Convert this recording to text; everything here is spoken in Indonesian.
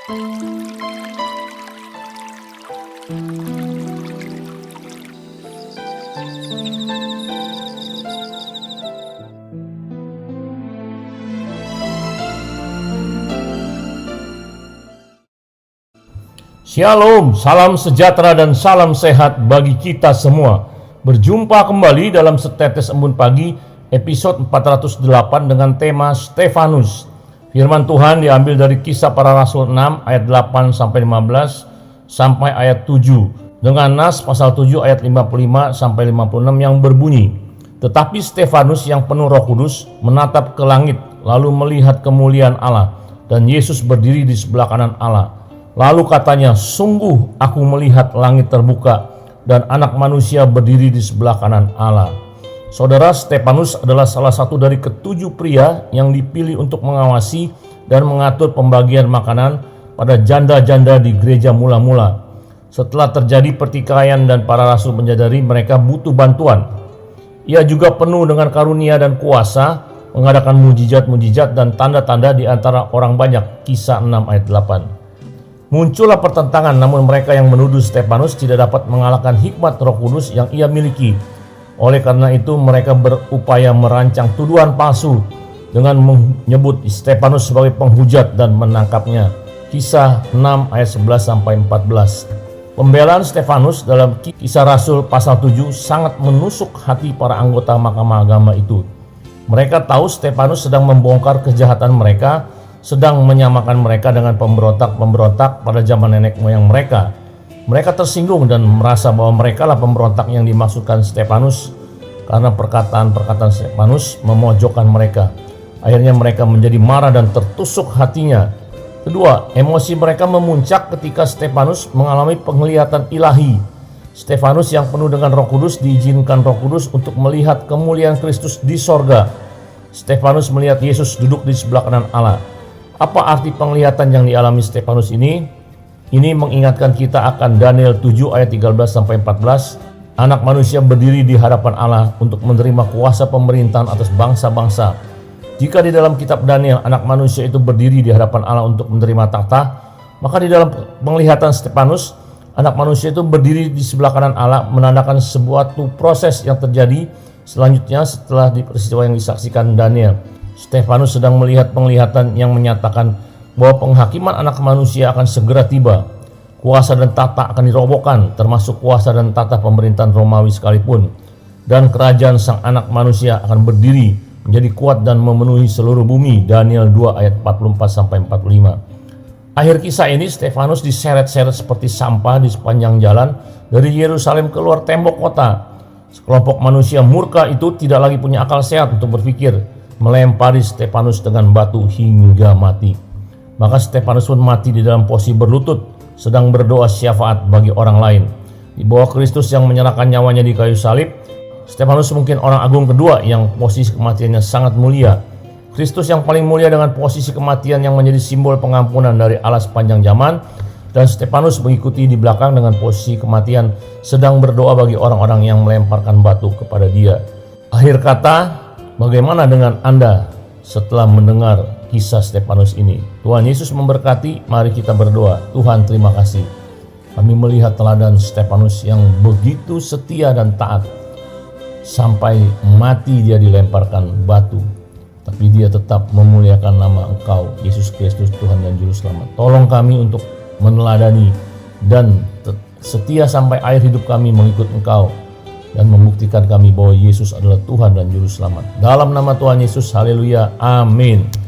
Shalom, salam sejahtera dan salam sehat bagi kita semua. Berjumpa kembali dalam Setetes Embun Pagi, episode 408 dengan tema Stefanus. Firman Tuhan diambil dari Kisah Para Rasul 6 ayat 8-15 sampai ayat 7 dengan nas pasal 7 ayat 55-56 yang berbunyi, "Tetapi Stefanus yang penuh Roh Kudus menatap ke langit lalu melihat kemuliaan Allah dan Yesus berdiri di sebelah kanan Allah. Lalu katanya, sungguh aku melihat langit terbuka dan anak manusia berdiri di sebelah kanan Allah." Saudara, Stefanus adalah salah satu dari ketujuh pria yang dipilih untuk mengawasi dan mengatur pembagian makanan pada janda-janda di gereja mula-mula. Setelah terjadi pertikaian dan para rasul menyadari mereka butuh bantuan, ia juga penuh dengan karunia dan kuasa mengadakan mujizat-mujizat dan tanda-tanda di antara orang banyak. Kisah 6 ayat 8. Muncullah pertentangan, namun mereka yang menuduh Stefanus tidak dapat mengalahkan hikmat Roh Kudus yang ia miliki. Oleh karena itu mereka berupaya merancang tuduhan palsu dengan menyebut Stefanus sebagai penghujat dan menangkapnya. Kisah 6 ayat 11-14. Pembelaan Stefanus dalam Kisah Rasul pasal 7 sangat menusuk hati para anggota Mahkamah Agama itu. Mereka tahu Stefanus sedang membongkar kejahatan mereka, sedang menyamakan mereka dengan pemberontak-pemberontak pada zaman nenek moyang mereka. Mereka tersinggung dan merasa bahwa mereka lah pemberontak yang dimaksudkan Stefanus karena perkataan-perkataan Stefanus memojokkan mereka. Akhirnya mereka menjadi marah dan tertusuk hatinya. Kedua, emosi mereka memuncak ketika Stefanus mengalami penglihatan ilahi. Stefanus yang penuh dengan Roh Kudus diizinkan Roh Kudus untuk melihat kemuliaan Kristus di sorga. Stefanus melihat Yesus duduk di sebelah kanan Allah. Apa arti penglihatan yang dialami Stefanus ini? Ini mengingatkan kita akan Daniel 7 ayat 13-14. Anak manusia berdiri di hadapan Allah untuk menerima kuasa pemerintahan atas bangsa-bangsa. Jika di dalam kitab Daniel anak manusia itu berdiri di hadapan Allah untuk menerima takhta, maka di dalam penglihatan Stefanus anak manusia itu berdiri di sebelah kanan Allah, menandakan sebuah proses yang terjadi selanjutnya setelah peristiwa yang disaksikan Daniel. Stefanus sedang melihat penglihatan yang menyatakan bahwa penghakiman anak manusia akan segera tiba. Kuasa dan tata akan dirobohkan, termasuk kuasa dan tata pemerintahan Romawi sekalipun. Dan kerajaan sang anak manusia akan berdiri menjadi kuat dan memenuhi seluruh bumi. Daniel 2 ayat 44-45. Akhir kisah ini Stefanus diseret-seret seperti sampah di sepanjang jalan dari Yerusalem keluar tembok kota. Sekelompok manusia murka itu tidak lagi punya akal sehat untuk berpikir, melempari Stefanus dengan batu hingga mati. Maka Stefanus pun mati di dalam posisi berlutut, sedang berdoa syafaat bagi orang lain. Di bawah Kristus yang menyerahkan nyawanya di kayu salib, Stefanus mungkin orang agung kedua yang posisi kematiannya sangat mulia. Kristus yang paling mulia dengan posisi kematian yang menjadi simbol pengampunan dari Allah sepanjang zaman, dan Stefanus mengikuti di belakang dengan posisi kematian, sedang berdoa bagi orang-orang yang melemparkan batu kepada dia. Akhir kata, bagaimana dengan Anda setelah mendengar kisah Stefanus ini? Tuhan Yesus memberkati. Mari kita berdoa. Tuhan, terima kasih. Kami melihat teladan Stefanus yang begitu setia dan taat. Sampai mati dia dilemparkan batu, tapi dia tetap memuliakan nama Engkau, Yesus Kristus, Tuhan dan Juru Selamat. Tolong kami untuk meneladani dan setia sampai akhir hidup kami mengikut Engkau, dan membuktikan kami bahwa Yesus adalah Tuhan dan Juru Selamat. Dalam nama Tuhan Yesus, haleluya, amin.